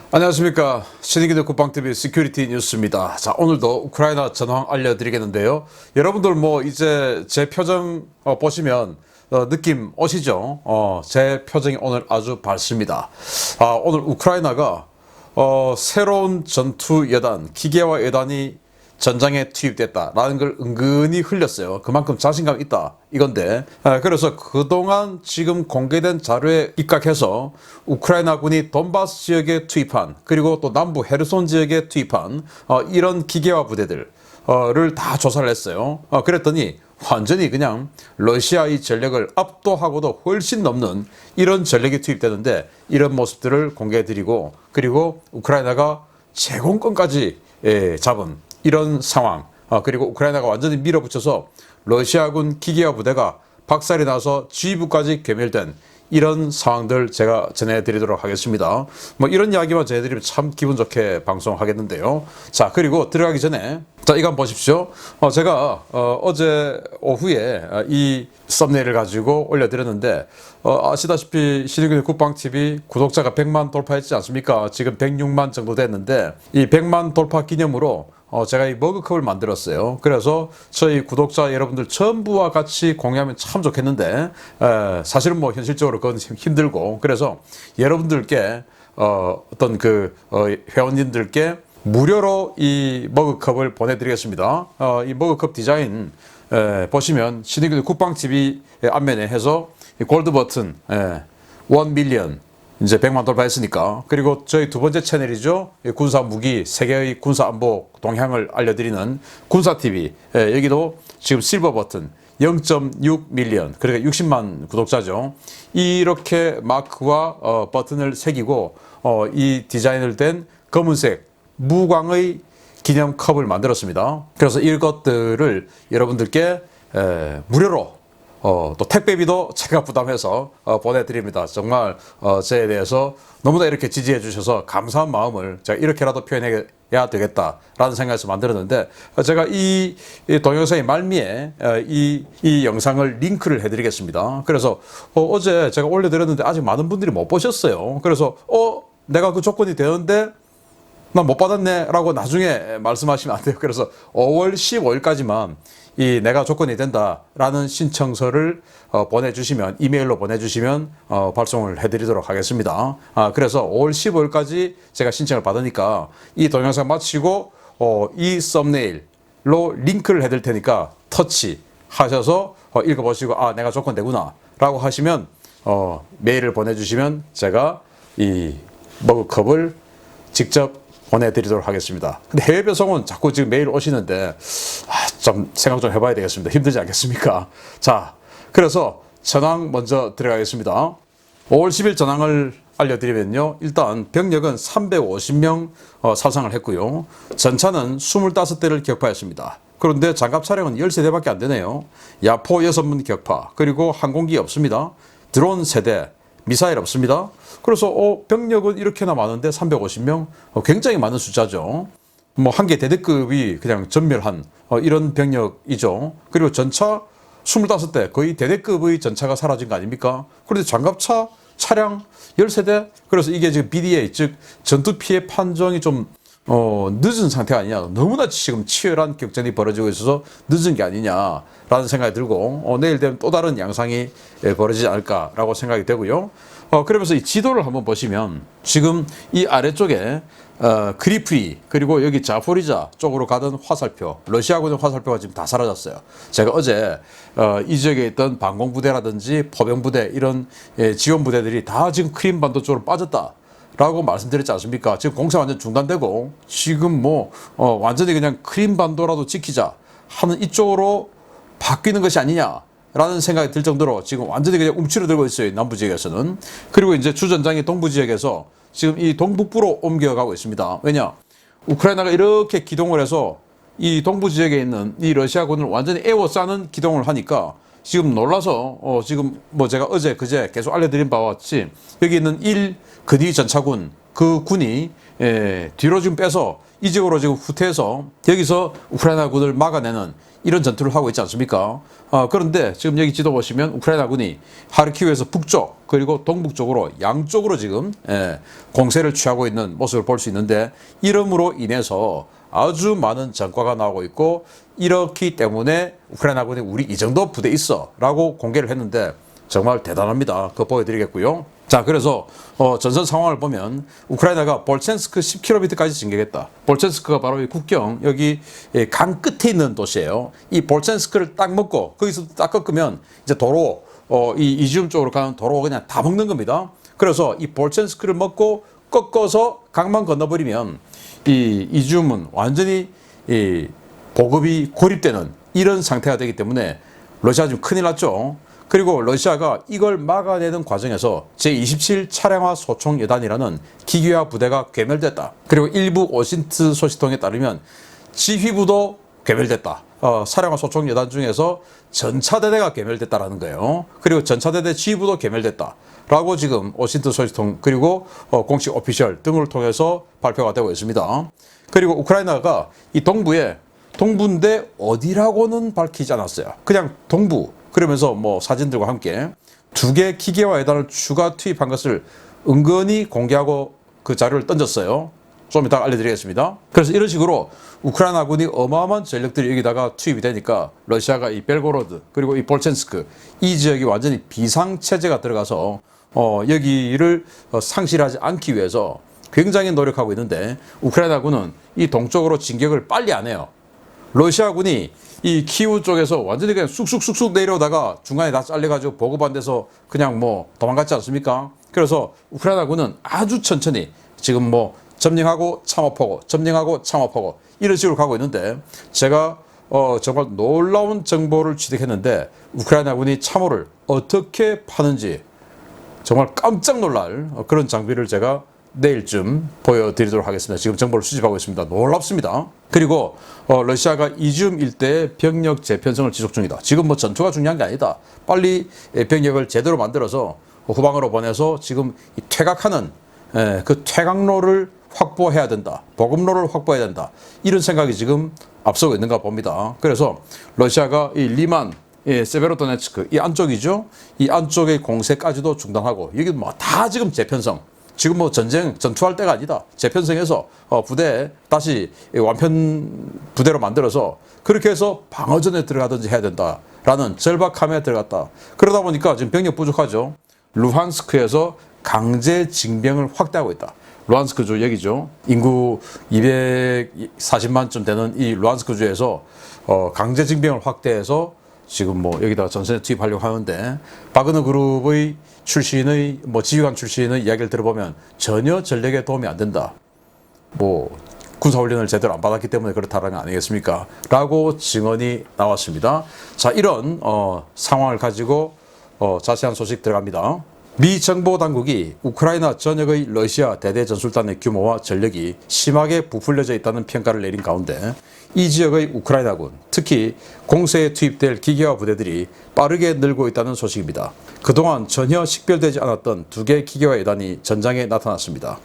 안녕하십니까. 신의기대 국방TV 시큐리티 뉴스입니다. 자, 오늘도 우크라이나 전황 알려드리겠는데요. 여러분들 이제 제 표정 보시면 느낌 오시죠? 제 표정이 오늘 아주 밝습니다. 오늘 우크라이나가 새로운 전투 여단, 기계화 여단이 전장에 투입됐다라는 걸 은근히 흘렸어요. 그만큼 자신감 있다 이건데, 그래서 그동안 지금 공개된 자료에 입각해서 우크라이나군이 돈바스 지역에 투입한, 그리고 또 남부 헤르손 지역에 투입한 이런 기계화 부대들을 다 조사를 했어요. 그랬더니 완전히 그냥 러시아의 전력을 압도하고도 훨씬 넘는 이런 전력이 투입되는데, 이런 모습들을 공개해드리고, 그리고 우크라이나가 제공권까지 잡은 이런 상황, 그리고 우크라이나가 완전히 밀어붙여서 러시아군 기계화 부대가 박살이 나서 지휘부까지 괴멸된 이런 상황들 제가 전해드리도록 하겠습니다. 이런 이야기만 전해드리면 참 기분 좋게 방송하겠는데요. 자, 그리고 들어가기 전에 이거 한번 보십시오. 제가 어제 오후에 이 썸네일을 가지고 올려드렸는데, 아시다시피 신의균 국방TV 구독자가 100만 돌파했지 않습니까? 지금 106만 정도 됐는데, 이 100만 돌파 기념으로 제가 이 머그컵을 만들었어요. 그래서 저희 구독자 여러분들 전부와 같이 공유하면 참 좋겠는데, 사실은 현실적으로 그건 힘들고, 그래서 여러분들께 어떤 회원님들께 무료로 이 머그컵을 보내드리겠습니다. 이 머그컵 디자인 보시면 신의균 국방TV 앞면에 해서 골드 버튼 1 밀리언 이제 100만 돌파했으니까, 그리고 저희 두 번째 채널이죠. 군사 무기 세계의 군사 안보 동향을 알려드리는 군사TV, 여기도 지금 실버 버튼 0.6 밀리언, 그러니까 60만 구독자죠. 이렇게 마크와 버튼을 새기고 이 디자인을 된 검은색 무광의 기념컵을 만들었습니다. 그래서 이것들을 여러분들께 무료로 또 택배비도 제가 부담해서 보내드립니다. 정말 저에 대해서 너무나 이렇게 지지해 주셔서 감사한 마음을 제가 이렇게라도 표현해야 되겠다라는 생각에서 만들었는데, 제가 이 동영상의 말미에 이 영상을 링크를 해드리겠습니다. 그래서 어제 제가 올려드렸는데 아직 많은 분들이 못 보셨어요. 그래서 내가 그 조건이 되는데 난 못 받았네 라고 나중에 말씀하시면 안 돼요. 그래서 5월 15일까지만 이 내가 조건이 된다 라는 신청서를 보내주시면, 이메일로 보내주시면 발송을 해드리도록 하겠습니다. 그래서 5월 15일까지 제가 신청을 받으니까 이 동영상 마치고 이 썸네일로 링크를 해드릴 테니까 터치 하셔서 읽어보시고 내가 조건 되구나 라고 하시면 메일을 보내주시면 제가 이 머그컵을 직접 보내드리도록 하겠습니다. 근데 해외 배송은 자꾸 지금 메일 오시는데 좀 생각 좀 해봐야 되겠습니다. 힘들지 않겠습니까? 자, 그래서 전황 먼저 들어가겠습니다. 5월 10일 전황을 알려드리면요, 일단 병력은 350명 사상을 했고요, 전차는 25대를 격파했습니다. 그런데 장갑 차량은 13대밖에 안 되네요. 야포 6문 격파, 그리고 항공기 없습니다. 드론 3대, 미사일 없습니다. 그래서 병력은 이렇게나 많은데 350명, 굉장히 많은 숫자죠. 한 개 대대급이 그냥 전멸한 이런 병력이죠. 그리고 전차 25대, 거의 대대급의 전차가 사라진 거 아닙니까? 그런데 장갑차 차량 13대, 그래서 이게 지금 BDA, 즉 전투 피해 판정이 좀 늦은 상태가 아니냐, 너무나 지금 치열한 격전이 벌어지고 있어서 늦은 게 아니냐라는 생각이 들고, 내일 되면 또 다른 양상이 벌어지지 않을까라고 생각이 되고요. 그러면서 이 지도를 한번 보시면 지금 이 아래쪽에 크리프리, 그리고 여기 자포리자 쪽으로 가던 화살표, 러시아군의 화살표가 지금 다 사라졌어요. 제가 어제 이 지역에 있던 방공부대라든지 포병부대, 이런 지원부대들이 다 지금 크림반도 쪽으로 빠졌다 라고 말씀드렸지 않습니까? 지금 공사 완전 중단되고, 지금 완전히 그냥 크림반도라도 지키자 하는 이쪽으로 바뀌는 것이 아니냐라는 생각이 들 정도로 지금 완전히 그냥 움츠러들고 있어요, 남부 지역에서는. 그리고 이제 주전장이 동부 지역에서 지금 이 동북부로 옮겨가고 있습니다. 왜냐? 우크라이나가 이렇게 기동을 해서 이 동부 지역에 있는 이 러시아군을 완전히 에워싸는 기동을 하니까 지금 놀라서 지금 제가 어제 그제 계속 알려드린 바와 같이 여기 있는 1 근위 전차군, 그 군이 뒤로 지금 빼서 이 지역으로 지금 후퇴해서 여기서 우크라이나군을 막아내는 이런 전투를 하고 있지 않습니까? 그런데 지금 여기 지도 보시면 우크라이나군이 하르키우에서 북쪽 그리고 동북쪽으로 양쪽으로 지금 공세를 취하고 있는 모습을 볼 수 있는데, 이름으로 인해서 아주 많은 전과가 나오고 있고, 이렇기 때문에 우크라이나군이 우리 이 정도 부대 있어 라고 공개를 했는데 정말 대단합니다. 그거 보여드리겠고요. 자, 그래서 전선 상황을 보면 우크라이나가 볼첸스크 10km까지 진격했다. 볼첸스크가 바로 이 국경 여기 강 끝에 있는 도시예요. 이 볼첸스크를 딱 먹고 거기서 딱 꺾으면 이제 도로 이 이지움 쪽으로 가는 도로 그냥 다 먹는 겁니다. 그래서 이 볼첸스크를 먹고 꺾어서 강만 건너버리면 이 이지움은 완전히 보급이 고립되는 이런 상태가 되기 때문에 러시아 지금 큰일 났죠. 그리고 러시아가 이걸 막아내는 과정에서 제27 차량화 소총 여단이라는 기계화 부대가 괴멸됐다. 그리고 일부 오신트 소식통에 따르면 지휘부도 괴멸됐다. 차량화 소총 여단 중에서 전차대대가 괴멸됐다라는 거예요. 그리고 전차대대 지휘부도 괴멸됐다 라고 지금 오신트 소식통 그리고 공식 오피셜 등을 통해서 발표가 되고 있습니다. 그리고 우크라이나가 이 동부인데 어디라고는 밝히지 않았어요. 그냥 동부, 그러면서 뭐 사진들과 함께 2개 기계화 예단을 추가 투입한 것을 은근히 공개하고 그 자료를 던졌어요. 좀 이따 알려드리겠습니다. 그래서 이런 식으로 우크라이나군이 어마어마한 전력들이 여기다가 투입이 되니까 러시아가 이 벨고로드 그리고 이 볼첸스크 이 지역이 완전히 비상체제가 들어가서 여기를 상실하지 않기 위해서 굉장히 노력하고 있는데, 우크라이나군은 이 동쪽으로 진격을 빨리 안 해요. 러시아군이 이 키우 쪽에서 완전히 그냥 쑥쑥쑥쑥 내려오다가 중간에 다 잘려가지고 보급 안 돼서 그냥 뭐 도망갔지 않습니까? 그래서 우크라이나군은 아주 천천히 지금 뭐 점령하고 참업하고 점령하고 참업하고 이런 식으로 가고 있는데, 제가 정말 놀라운 정보를 취득했는데 우크라이나군이 참호를 어떻게 파는지 정말 깜짝 놀랄 그런 장비를 제가 내일쯤 보여드리도록 하겠습니다. 지금 정보를 수집하고 있습니다. 놀랍습니다. 그리고 러시아가 이지움 일대의 병력 재편성을 지속 중이다. 지금 뭐 전투가 중요한 게 아니다. 빨리 병력을 제대로 만들어서 후방으로 보내서 지금 퇴각하는 그 퇴각로를 확보해야 된다. 보급로를 확보해야 된다. 이런 생각이 지금 앞서고 있는가 봅니다. 그래서 러시아가 이 리만 세베로도네츠크 이 안쪽이죠. 이 안쪽의 공세까지도 중단하고, 여기 뭐 다 지금 재편성, 지금 뭐 전투할 때가 아니다. 재편성해서 부대 다시 완편 부대로 만들어서 그렇게 해서 방어전에 들어가든지 해야 된다라는 절박함에 들어갔다. 그러다 보니까 지금 병력 부족하죠. 루한스크에서 강제 징병을 확대하고 있다. 루한스크 주 여기죠. 인구 240만쯤 되는 이 루한스크 주에서 강제 징병을 확대해서 지금 뭐 여기다 전선에 투입하려고 하는데, 바그너 그룹의 출신의 뭐 지휘관 출신의 이야기를 들어보면 전혀 전력에 도움이 안 된다. 뭐 군사훈련을 제대로 안 받았기 때문에 그렇다는 거 아니겠습니까? 라고 증언이 나왔습니다. 자, 이런 상황을 가지고 자세한 소식 들어갑니다. 미 정보 당국이 우크라이나 전역의 러시아 대대 전술단의 규모와 전력이 심하게 부풀려져 있다는 평가를 내린 가운데, 이 지역의 우크라이나군, 특히 공세에 투입될 기계화 부대들이 빠르게 늘고 있다는 소식입니다. 그동안 전혀 식별되지 않았던 2개 기계화 예단이 전장에 나타났습니다.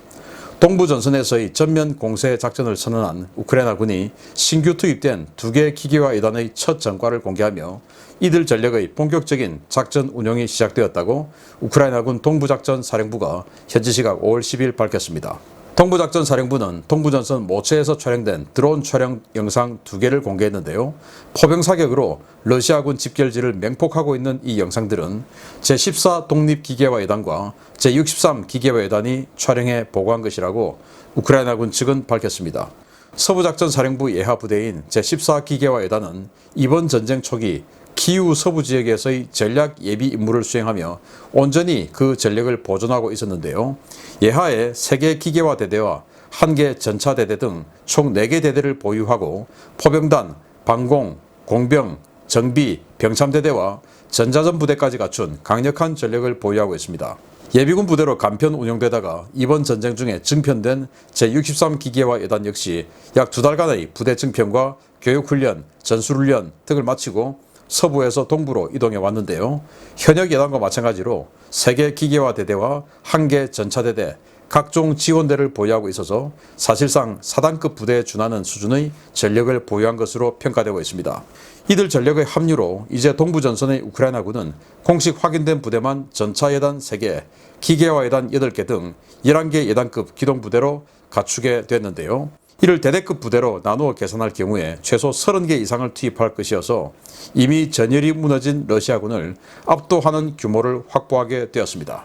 동부 전선에서의 전면 공세 작전을 선언한 우크라이나군이 신규 투입된 2개 기계화 예단의 첫 전과를 공개하며 이들 전력의 본격적인 작전 운영이 시작되었다고 우크라이나군 동부작전 사령부가 현지 시각 5월 10일 밝혔습니다. 동부작전 사령부는 동부전선 모체에서 촬영된 드론 촬영 영상 2개를 공개했는데요. 포병 사격으로 러시아군 집결지를 맹폭하고 있는 이 영상들은 제14 독립기계화 예단과 제63 기계화 예단이 촬영해 보고한 것이라고 우크라이나군 측은 밝혔습니다. 서부작전사령부 예하 부대인 제14 기계화 예단은 이번 전쟁 초기 키우 서부 지역에서의 전략 예비 임무를 수행하며 온전히 그 전력을 보존하고 있었는데요. 예하에 3개 기계화 대대와 1개 전차 대대 등 총 4개 대대를 보유하고 포병단, 방공, 공병, 정비, 병참대대와 전자전 부대까지 갖춘 강력한 전력을 보유하고 있습니다. 예비군 부대로 간편 운영되다가 이번 전쟁 중에 증편된 제63 기계화 예단 역시 약 2달간의 부대 증편과 교육훈련, 전술훈련 등을 마치고 서부에서 동부로 이동해 왔는데요. 현역 예단과 마찬가지로 3개 기계화 대대와 1개 전차대대, 각종 지원대를 보유하고 있어서 사실상 사단급 부대에 준하는 수준의 전력을 보유한 것으로 평가되고 있습니다. 이들 전력의 합류로 이제 동부전선의 우크라이나군은 공식 확인된 부대만 전차예단 3개, 기계화예단 8개 등 11개 예단급 기동부대로 갖추게 됐는데요. 이를 대대급 부대로 나누어 계산할 경우에 최소 30개 이상을 투입할 것이어서 이미 전열이 무너진 러시아군을 압도하는 규모를 확보하게 되었습니다.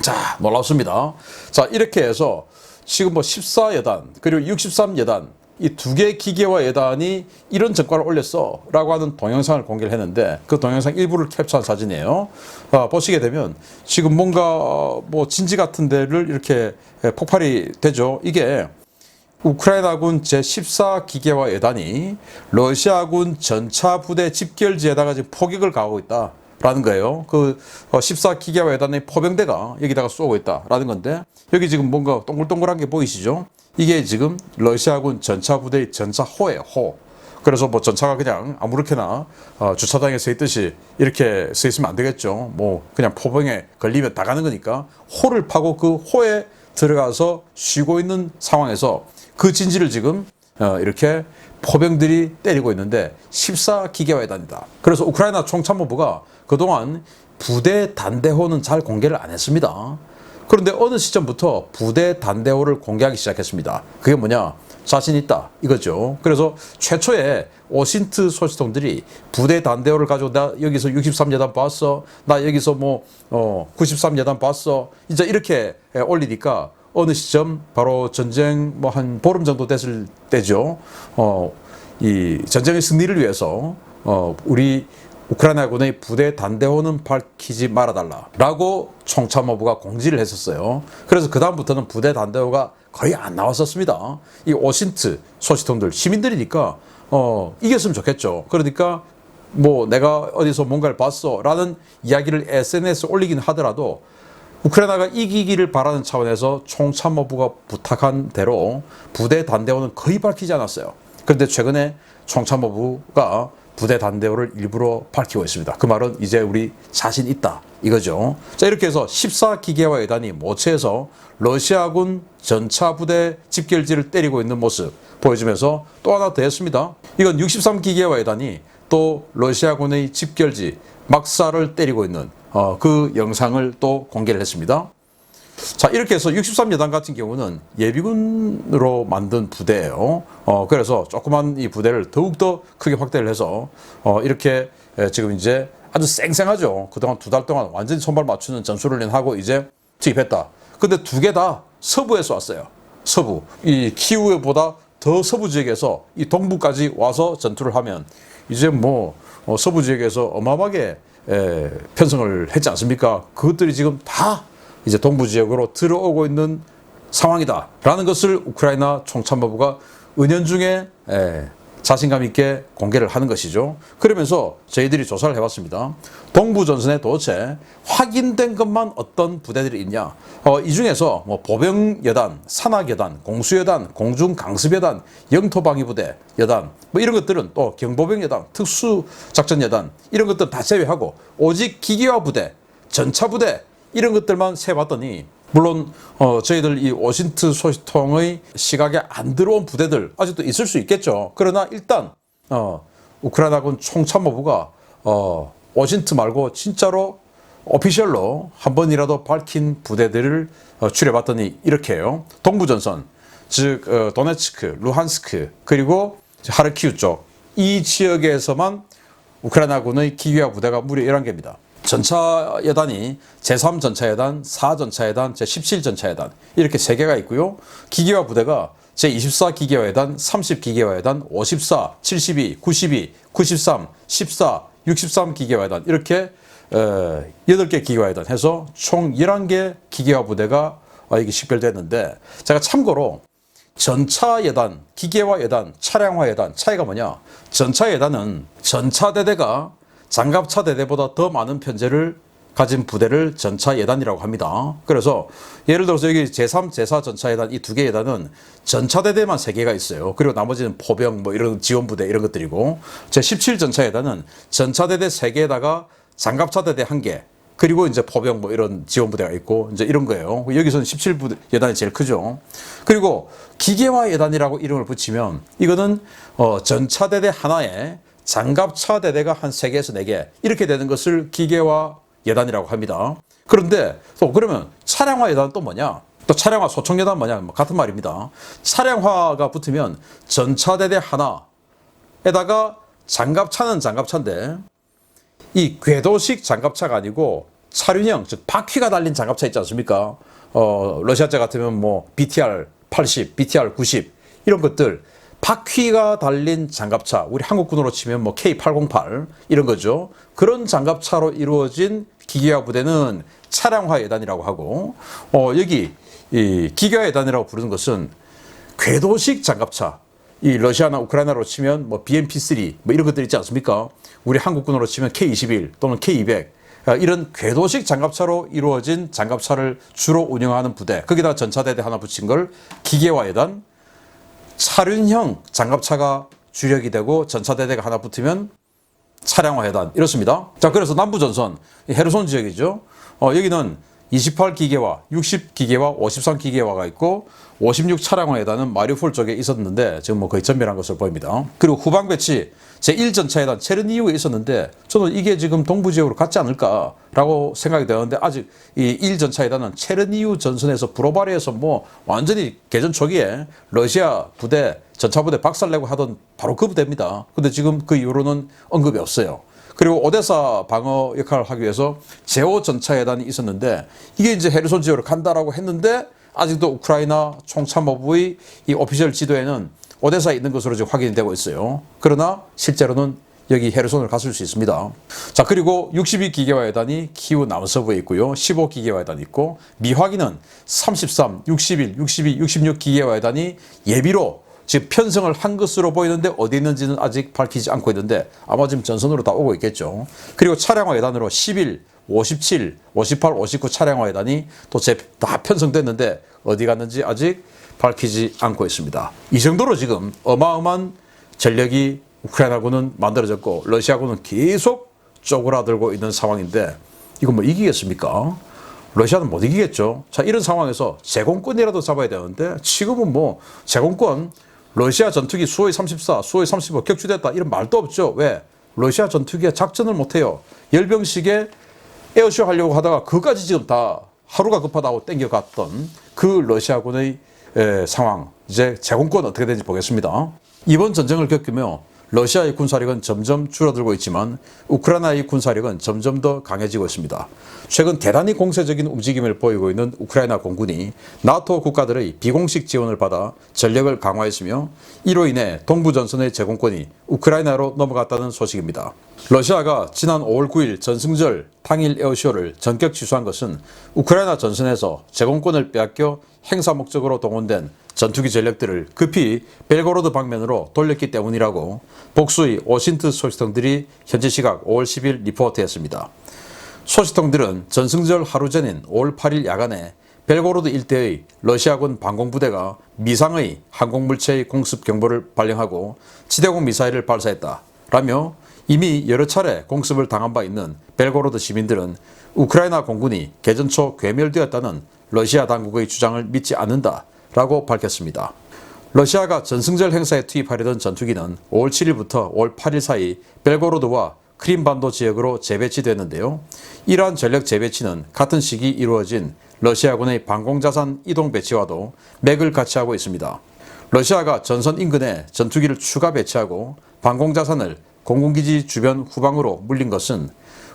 자, 놀랍습니다. 자, 이렇게 해서 지금 뭐 14여단 그리고 63여단 이 2개 기계화 예단이 이런 전과를 올렸어 라고 하는 동영상을 공개를 했는데 그 동영상 일부를 캡처한 사진이에요. 보시게 되면 지금 뭔가 뭐 진지 같은 데를 이렇게 폭발이 되죠. 이게 우크라이나군 제14 기계화 예단이 러시아군 전차 부대 집결지에다가 지금 포격을 가하고 있다라는 거예요. 그 14 기계화 예단의 포병대가 여기다가 쏘고 있다라는 건데 여기 지금 뭔가 동글동글한 게 보이시죠? 이게 지금 러시아군 전차 부대의 전차호예요, 호. 그래서 뭐 전차가 그냥 아무렇게나 주차장에 서 있듯이 이렇게 서 있으면 안 되겠죠. 뭐 그냥 포병에 걸리면 다 가는 거니까 호를 파고 그 호에 들어가서 쉬고 있는 상황에서 그 진지를 지금 이렇게 포병들이 때리고 있는데 14 기계화 예단이다. 그래서 우크라이나 총참모부가 그동안 부대 단대호는 잘 공개를 안 했습니다. 그런데 어느 시점부터 부대 단대호를 공개하기 시작했습니다. 그게 뭐냐? 자신 있다 이거죠. 그래서 최초에 오신트 소식통들이 부대 단대호를 가지고 나 여기서 63여단 봤어, 나 여기서 뭐 93여단 봤어, 이제 이렇게 올리니까 어느 시점 바로 전쟁 뭐 한 보름 정도 됐을 때죠. 이 전쟁의 승리를 위해서 우리 우크라이나군의 부대 단대호는 밝히지 말아달라라고 총참모부가 공지를 했었어요. 그래서 그 다음부터는 부대 단대호가 거의 안 나왔었습니다. 이 오신트 소식통들 시민들이니까 이겼으면 좋겠죠. 그러니까 뭐 내가 어디서 뭔가를 봤어 라는 이야기를 SNS에 올리긴 하더라도 우크라이나가 이기기를 바라는 차원에서 총참모부가 부탁한 대로 부대 단대호는 거의 밝히지 않았어요. 그런데 최근에 총참모부가 부대 단대호를 일부러 밝히고 있습니다. 그 말은 이제 우리 자신 있다 이거죠. 자, 이렇게 해서 14 기계화 예단이 모체에서 러시아군 전차 부대 집결지를 때리고 있는 모습 보여주면서 또 하나 더 했습니다. 이건 63 기계화 예단이 또 러시아군의 집결지 막사를 때리고 있는 그 영상을 또 공개를 했습니다. 자, 이렇게 해서 63여단 같은 경우는 예비군으로 만든 부대예요. 그래서 조그만 이 부대를 더욱더 크게 확대를 해서 이렇게 지금 이제 아주 쌩쌩하죠. 그동안 2달 동안 완전히 손발 맞추는 전술훈련하고 이제 투입했다. 근데 2개 다 서부에서 왔어요. 서부. 이 키우보다 더 서부 지역에서 이 동부까지 와서 전투를 하면 이제 뭐 서부 지역에서 어마어마하게 편성을 했지 않습니까? 그것들이 지금 다 이제 동부 지역으로 들어오고 있는 상황이다라는 것을 우크라이나 총참모부가 은연중에 자신감 있게 공개를 하는 것이죠. 그러면서 저희들이 조사를 해봤습니다. 동부 전선에 도대체 확인된 것만 어떤 부대들이 있냐? 이 중에서 뭐 보병여단, 산악여단, 공수여단, 공중강습여단, 영토방위부대 여단 뭐 이런 것들은 또 경보병여단, 특수작전여단 이런 것들 다 제외하고 오직 기계화 부대, 전차부대 이런 것들만 세봤더니 물론 저희들 이 오신트 소식통의 시각에 안 들어온 부대들 아직도 있을 수 있겠죠. 그러나 일단 우크라이나군 총참모부가 오신트 말고 진짜로 오피셜로 한 번이라도 밝힌 부대들을 추려봤더니 이렇게 해요. 동부전선, 즉 도네츠크, 루한스크 그리고 하르키우 쪽 이 지역에서만 우크라이나군의 기계화 부대가 무려 11개입니다. 전차여단이 제3전차여단, 4전차여단, 제17전차여단 이렇게 3개가 있고요. 기계화 부대가 제24 기계화여단, 30 기계화여단, 54, 72, 92, 93, 14, 63 기계화여단 이렇게 8개 기계화여단 해서 총 11개 기계화 부대가 이게 식별됐는데 제가 참고로 전차여단, 기계화여단, 차량화여단 차이가 뭐냐? 전차여단은 전차대대가 장갑차 대대보다 더 많은 편제를 가진 부대를 전차예단이라고 합니다. 그래서 예를 들어서 여기 제3, 제4 전차예단 이 2개 예단은 전차대대만 3개가 있어요. 그리고 나머지는 포병 뭐 이런 지원부대 이런 것들이고 제17 전차예단은 전차대대 3개에다가 장갑차 대대 1개 그리고 이제 포병 뭐 이런 지원부대가 있고 이제 이런 거예요. 여기서는 17부 여단이 제일 크죠. 그리고 기계화 여단이라고 이름을 붙이면 이거는 전차대대 하나에 장갑차 대대가 한 3개에서 4개 이렇게 되는 것을 기계화 여단이라고 합니다. 그런데 또 그러면 차량화 여단은 또 뭐냐? 또 차량화 소총 여단 뭐냐? 뭐 같은 말입니다. 차량화가 붙으면 전차대대 하나에다가 장갑차는 장갑차인데 이 궤도식 장갑차가 아니고 차륜형, 즉 바퀴가 달린 장갑차 있지 않습니까? 러시아제 같으면 뭐 BTR 80, BTR 90 이런 것들 바퀴가 달린 장갑차, 우리 한국군으로 치면 뭐 K808 이런 거죠. 그런 장갑차로 이루어진 기계화 부대는 차량화 여단이라고 하고 여기 이 기계화 여단이라고 부르는 것은 궤도식 장갑차, 이 러시아나 우크라이나로 치면 뭐 BMP-3 뭐 이런 것들 있지 않습니까? 우리 한국군으로 치면 K21 또는 K200 이런 궤도식 장갑차로 이루어진 장갑차를 주로 운영하는 부대, 거기다가 전차대대 하나 붙인 걸 기계화 여단, 차륜형 장갑차가 주력이 되고 전차대대가 하나 붙으면 차량화 여단 이렇습니다. 자, 그래서 남부전선 헤르손 지역이죠. 여기는 28기계화, 60기계화, 53기계화가 있고 56 차량화 여단은 마리우폴 쪽에 있었는데 지금 뭐 거의 전멸한 것으로 보입니다. 그리고 후방 배치 제1전차여단 체르니우에 있었는데 저는 이게 지금 동부 지역으로 갔지 않을까라고 생각이 되는데 아직 이 1전차여단은 체르니우 전선에서 브로바리에서 뭐 완전히 개전 초기에 러시아 부대, 전차부대 박살내고 하던 바로 그 부대입니다. 근데 지금 그 이후로는 언급이 없어요. 그리고 오데사 방어 역할을 하기 위해서 제5 전차여단이 있었는데 이게 이제 헤르손 지역으로 간다라고 했는데 아직도 우크라이나 총참모부의 이 오피셜 지도에는 오데사에 있는 것으로 지금 확인이 되고 있어요. 그러나 실제로는 여기 헤르손을 갔을 수 있습니다. 자, 그리고 62기계화 여단이 키우 남서부에 있고요. 15기계화 여단이 있고 미화기는 33, 61, 62, 66기계화 여단이 예비로 지금 편성을 한 것으로 보이는데 어디 있는지는 아직 밝히지 않고 있는데 아마 지금 전선으로 다 오고 있겠죠. 그리고 차량화 여단으로 11, 57, 58, 59 차량화 여단이 또 다 편성됐는데 어디 갔는지 아직 밝히지 않고 있습니다. 이 정도로 지금 어마어마한 전력이 우크라이나군은 만들어졌고 러시아군은 계속 쪼그라들고 있는 상황인데 이거 뭐 이기겠습니까? 러시아는 못 이기겠죠. 자, 이런 상황에서 제공권이라도 잡아야 되는데 지금은 뭐 제공권 러시아 전투기 수호이 34, 수호이 35 격추됐다 이런 말도 없죠. 왜? 러시아 전투기가 작전을 못해요. 열병식에 에어쇼 하려고 하다가 그까지 지금 다 하루가 급하다고 땡겨갔던 그 러시아군의 상황, 이제 제공권 어떻게 되는지 보겠습니다. 이번 전쟁을 겪으며 러시아의 군사력은 점점 줄어들고 있지만 우크라이나의 군사력은 점점 더 강해지고 있습니다. 최근 대단히 공세적인 움직임을 보이고 있는 우크라이나 공군이 나토 국가들의 비공식 지원을 받아 전력을 강화했으며 이로 인해 동부전선의 제공권이 우크라이나로 넘어갔다는 소식입니다. 러시아가 지난 5월 9일 전승절 당일 에어쇼를 전격 취소한 것은 우크라이나 전선에서 제공권을 빼앗겨 행사 목적으로 동원된 전투기 전력들을 급히 벨고로드 방면으로 돌렸기 때문이라고 복수의 오신트 소식통들이 현지 시각 5월 10일 리포트했습니다. 소식통들은 전승절 하루 전인 5월 8일 야간에 벨고로드 일대의 러시아군 방공부대가 미상의 항공물체의 공습 경보를 발령하고 지대공 미사일을 발사했다라며 이미 여러 차례 공습을 당한 바 있는 벨고로드 시민들은 우크라이나 공군이 개전 초 괴멸되었다는 러시아 당국의 주장을 믿지 않는다라고 밝혔습니다. 러시아가 전승절 행사에 투입하려던 전투기는 5월 7일부터 5월 8일 사이 벨고로드와 크림반도 지역으로 재배치됐는데요. 이러한 전력 재배치는 같은 시기 이루어진 러시아군의 방공자산 이동 배치와도 맥을 같이 하고 있습니다. 러시아가 전선 인근에 전투기를 추가 배치하고 방공자산을 공군기지 주변 후방으로 물린 것은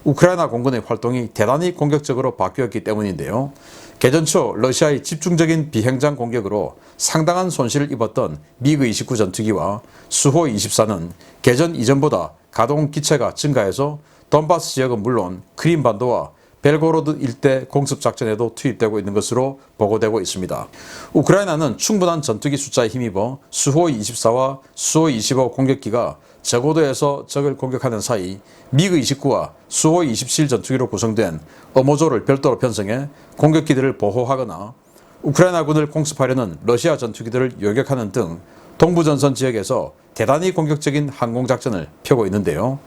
우크라이나 공군의 활동이 대단히 공격적으로 바뀌었기 때문인데요. 개전 초 러시아의 집중적인 비행장 공격으로 상당한 손실을 입었던 미그-29 전투기와 수호-24는 개전 이전보다 가동 기체가 증가해서 돈바스 지역은 물론 크림반도와 벨고로드 일대 공습작전에도 투입되고 있는 것으로 보고되고 있습니다. 우크라이나는 충분한 전투기 숫자에 힘입어 수호-24와 수호-25 공격기가 저고도에서 적을 공격하는 사이 미그-29와 수호-27 전투기로 구성된 어모조를 별도로 편성해 공격기들을 보호하거나 우크라이나군을 공습하려는 러시아 전투기들을 요격하는 등 동부전선 지역에서 대단히 공격적인 항공작전을 펴고 있는데요.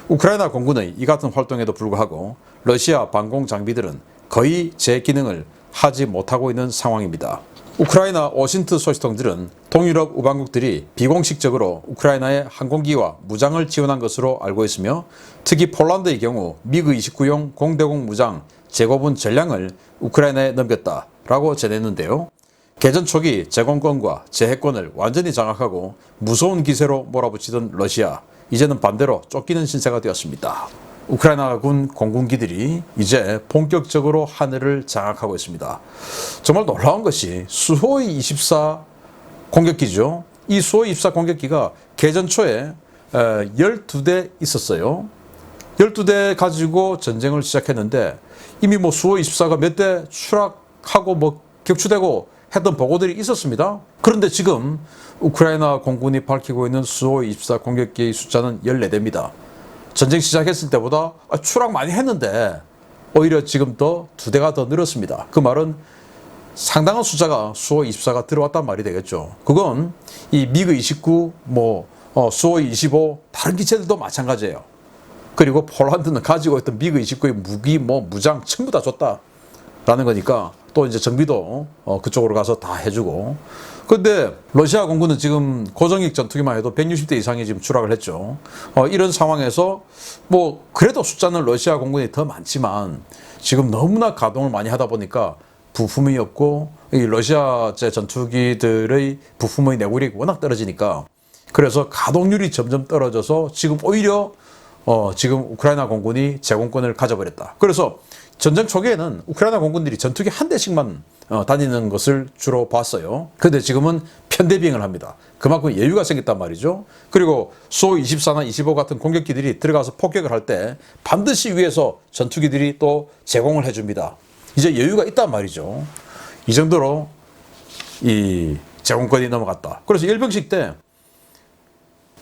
우크라이나 공군의 이 같은 활동에도 불구하고 러시아 방공 장비들은 거의 제 기능을 하지 못하고 있는 상황입니다. 우크라이나 오신트 소식통들은 동유럽 우방국들이 비공식적으로 우크라이나의 항공기와 무장을 지원한 것으로 알고 있으며, 특히 폴란드의 경우 미그 29용 공대공 무장 제고분 전량을 우크라이나에 넘겼다라고 전했는데요. 개전 초기 제공권과 제해권을 완전히 장악하고 무서운 기세로 몰아붙이던 러시아, 이제는 반대로 쫓기는 신세가 되었습니다. 우크라이나군 공군기들이 이제 본격적으로 하늘을 장악하고 있습니다. 정말 놀라운 것이 수호이 24 공격기죠. 이 수호이 24 공격기가 개전 초에 12대 있었어요. 12대 가지고 전쟁을 시작했는데 이미 뭐 수호이 24가 몇 대 추락하고 뭐 격추되고 했던 보고들이 있었습니다. 그런데 지금 우크라이나 공군이 밝히고 있는 수호이 24 공격기의 숫자는 14대입니다. 전쟁 시작했을 때보다 추락 많이 했는데 오히려 지금 더 2대가 더 늘었습니다. 그 말은 상당한 숫자가 수호이 24가 들어왔단 말이 되겠죠. 그건 이 미그 29, 수호이 25 다른 기체들도 마찬가지예요. 그리고 폴란드는 가지고 있던 미그 29의 무기, 무장 전부 다 줬다라는 거니까 또 이제 정비도 그쪽으로 가서 다 해주고. 근데 러시아 공군은 지금 고정익 전투기만 해도 160대 이상이 지금 추락을 했죠. 이런 상황에서 그래도 숫자는 러시아 공군이 더 많지만 지금 너무나 가동을 많이 하다 보니까 부품이 없고, 이 러시아제 전투기들의 부품의 내구력이 워낙 떨어지니까, 그래서 가동률이 점점 떨어져서 지금 오히려 지금 우크라이나 공군이 제공권을 가져버렸다. 그래서 전쟁 초기에는 우크라이나 공군들이 전투기 한 대씩만 다니는 것을 주로 봤어요. 근데 지금은 편대비행을 합니다. 그만큼 여유가 생겼단 말이죠. 그리고 수호 24나 25 같은 공격기들이 들어가서 폭격을 할 때 반드시 위에서 전투기들이 또 제공을 해줍니다. 이제 여유가 있단 말이죠. 이 정도로 이 제공권이 넘어갔다. 그래서 열병식 때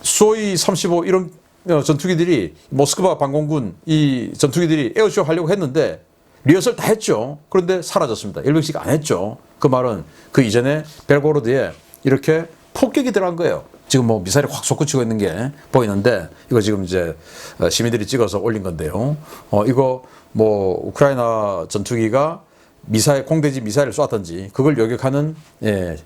수호이 35 이런 전투기들이 모스크바 방공군 이 전투기들이 에어쇼 하려고 했는데 리허설 다 했죠. 그런데 사라졌습니다. 열병식 안 했죠. 그 말은 그 이전에 벨고로드에 이렇게 폭격이 들어간 거예요. 지금 미사일이 확 솟구치고 있는 게 보이는데, 이거 지금 이제 시민들이 찍어서 올린 건데요. 이거 우크라이나 전투기가 공대지 미사일을 쏘았든지 그걸 요격하는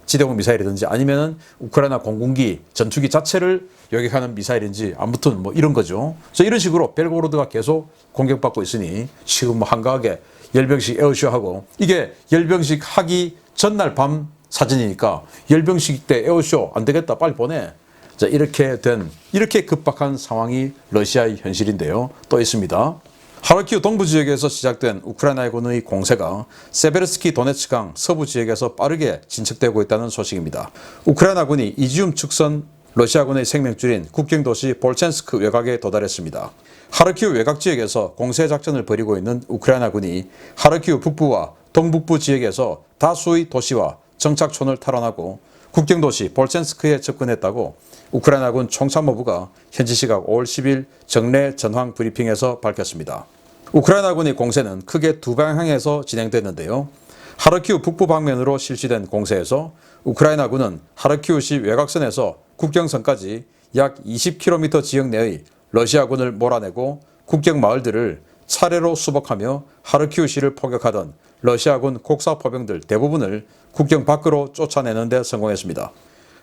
지대공 미사일이든지 아니면은 우크라이나 공군기 전투기 자체를 요격하는 미사일인지 아무튼 이런 거죠. 그래서 이런 식으로 벨고로드가 계속 공격받고 있으니 지금 한가하게 열병식 에어쇼하고, 이게 열병식 하기 전날 밤 사진이니까 열병식 때 에어쇼 안 되겠다 빨리 보내. 자, 이렇게 급박한 상황이 러시아의 현실인데요. 또 있습니다. 하르키우 동부 지역에서 시작된 우크라이나군의 공세가 세베르스키 도네츠강 서부 지역에서 빠르게 진척되고 있다는 소식입니다. 우크라이나군이 이지움 축선 러시아군의 생명줄인 국경도시 볼첸스크 외곽에 도달했습니다. 하르키우 외곽 지역에서 공세 작전을 벌이고 있는 우크라이나군이 하르키우 북부와 동북부 지역에서 다수의 도시와 정착촌을 탈환하고 국경도시 볼첸스크에 접근했다고 우크라이나군 총참모부가 현지 시각 5월 10일 정례 전황 브리핑에서 밝혔습니다. 우크라이나군의 공세는 크게 두 방향에서 진행됐는데요. 하르키우 북부 방면으로 실시된 공세에서 우크라이나군은 하르키우시 외곽선에서 국경선까지 약 20km 지역 내의 러시아군을 몰아내고 국경 마을들을 차례로 수복하며 하르키우시를 포격하던 러시아군 곡사포병들 대부분을 국경 밖으로 쫓아내는 데 성공했습니다.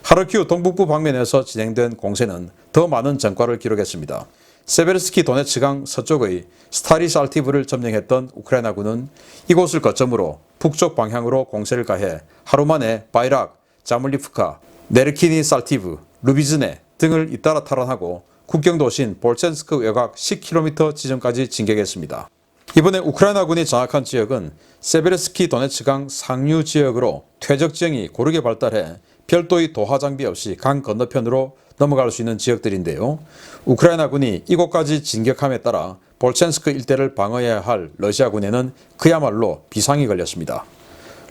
하르키우 동북부 방면에서 진행된 공세는 더 많은 전과를 기록했습니다. 세베르스키 도네츠강 서쪽의 스타리살티브를 점령했던 우크라이나군은 이곳을 거점으로 북쪽 방향으로 공세를 가해 하루 만에 바이락, 자물리프카, 네르키니 살티브, 루비즈네 등을 잇따라 탈환하고 국경도시인 볼첸스크 외곽 10km 지점까지 진격했습니다. 이번에 우크라이나군이 장악한 지역은 세베르스키 도네츠강 상류 지역으로 퇴적지형이 고르게 발달해 별도의 도하 장비 없이 강 건너편으로 넘어갈 수 있는 지역들인데요. 우크라이나군이 이곳까지 진격함에 따라 볼첸스크 일대를 방어해야 할 러시아군에는 그야말로 비상이 걸렸습니다.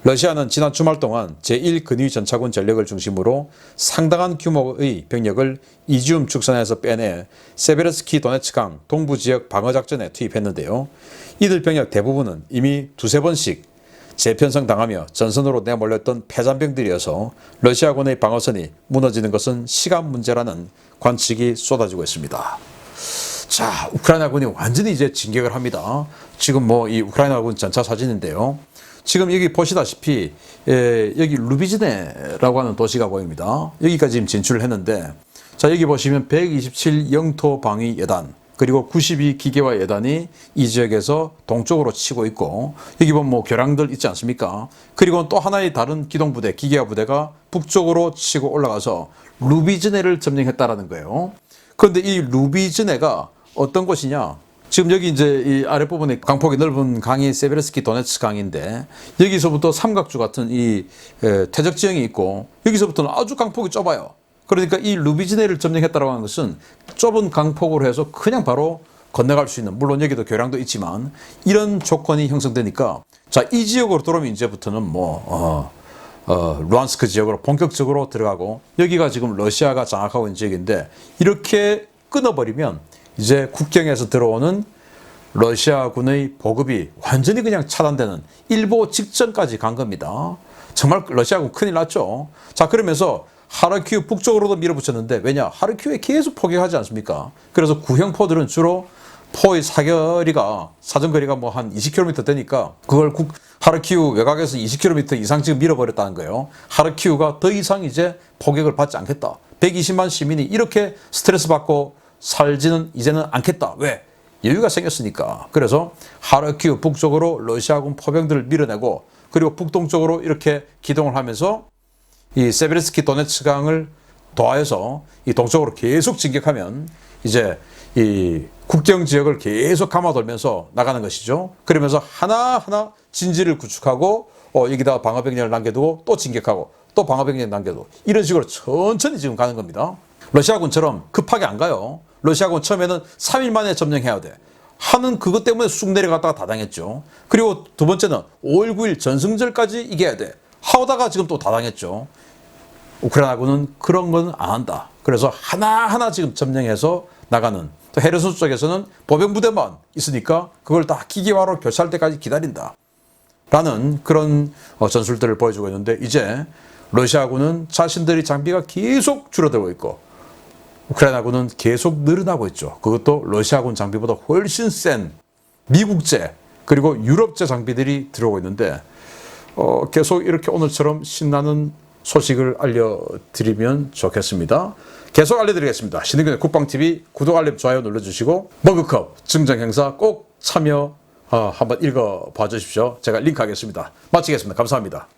러시아는 지난 주말 동안 제1근위전차군 전력을 중심으로 상당한 규모의 병력을 이지움 축선에서 빼내 세베르스키 도네츠강 동부 지역 방어작전에 투입했는데요. 이들 병력 대부분은 이미 두세 번씩 재편성 당하며 전선으로 내몰렸던 패잔병들이어서 러시아군의 방어선이 무너지는 것은 시간 문제라는 관측이 쏟아지고 있습니다. 자, 우크라이나군이 완전히 이제 진격을 합니다. 지금 뭐 이 우크라이나군 전차 사진인데요. 지금 여기 보시다시피 여기 루비즈네라고 하는 도시가 보입니다. 여기까지 지금 진출을 했는데, 자, 여기 보시면 127 영토 방위 예단 그리고 92 기계화 예단이 이 지역에서 동쪽으로 치고 있고, 여기 보면 뭐 교량들 있지 않습니까? 그리고 또 하나의 다른 기동부대, 기계화 부대가 북쪽으로 치고 올라가서 루비즈네를 점령했다라는 거예요. 그런데 이 루비즈네가 어떤 곳이냐? 지금 여기 이제 이 아랫부분에 강폭이 넓은 강이 세베르스키 도네츠 강인데, 여기서부터 삼각주 같은 이 퇴적 지형이 있고, 여기서부터는 아주 강폭이 좁아요. 그러니까 이 루비즈네를 점령했다고 하는 것은 좁은 강폭으로 해서 그냥 바로 건너갈 수 있는, 물론 여기도 교량도 있지만 이런 조건이 형성되니까, 자, 이 지역으로 들어오면 이제부터는 루안스크 지역으로 본격적으로 들어가고, 여기가 지금 러시아가 장악하고 있는 지역인데, 이렇게 끊어버리면 이제 국경에서 들어오는 러시아군의 보급이 완전히 그냥 차단되는 일보 직전까지 간 겁니다. 정말 러시아군 큰일 났죠. 자, 그러면서 하르키우 북쪽으로도 밀어붙였는데, 왜냐? 하르키우에 계속 포격하지 않습니까? 그래서 구형포들은 주로 포의 사정거리가 뭐 한 20km 되니까 그걸 하르키우 외곽에서 20km 이상 지금 밀어버렸다는 거예요. 하르키우가 더 이상 이제 포격을 받지 않겠다. 120만 시민이 이렇게 스트레스 받고 살지는 이제는 않겠다. 왜? 여유가 생겼으니까. 그래서 하르키우 북쪽으로 러시아군 포병들을 밀어내고, 그리고 북동쪽으로 이렇게 기동을 하면서 이 세베르스키 도네츠 강을 도하여서 이 동쪽으로 계속 진격하면 이제 이 국경 지역을 계속 감아돌면서 나가는 것이죠. 그러면서 하나하나 진지를 구축하고 여기다가 방어병력을 남겨두고 또 진격하고 또 방어병력 남겨두고, 이런 식으로 천천히 지금 가는 겁니다. 러시아군처럼 급하게 안 가요. 러시아군 처음에는 3일 만에 점령해야 돼 하는 그것 때문에 쑥 내려갔다가 다 당했죠. 그리고 두 번째는 5월 9일 전승절까지 이겨야 돼 하다가 지금 또 다 당했죠. 우크라이나군은 그런 건 안 한다. 그래서 하나하나 지금 점령해서 나가는, 또 헤르손 쪽에서는 보병부대만 있으니까 그걸 다 기계화로 교체할 때까지 기다린다 라는 그런 전술들을 보여주고 있는데, 이제 러시아군은 자신들의 장비가 계속 줄어들고 있고 우크라이나군은 계속 늘어나고 있죠. 그것도 러시아군 장비보다 훨씬 센 미국제 그리고 유럽제 장비들이 들어오고 있는데, 계속 이렇게 오늘처럼 신나는 소식을 알려드리면 좋겠습니다. 계속 알려드리겠습니다. 신의균의 국방TV 구독, 알림, 좋아요 눌러주시고, 머그컵 증정 행사 꼭 참여 한번 읽어봐 주십시오. 제가 링크하겠습니다. 마치겠습니다. 감사합니다.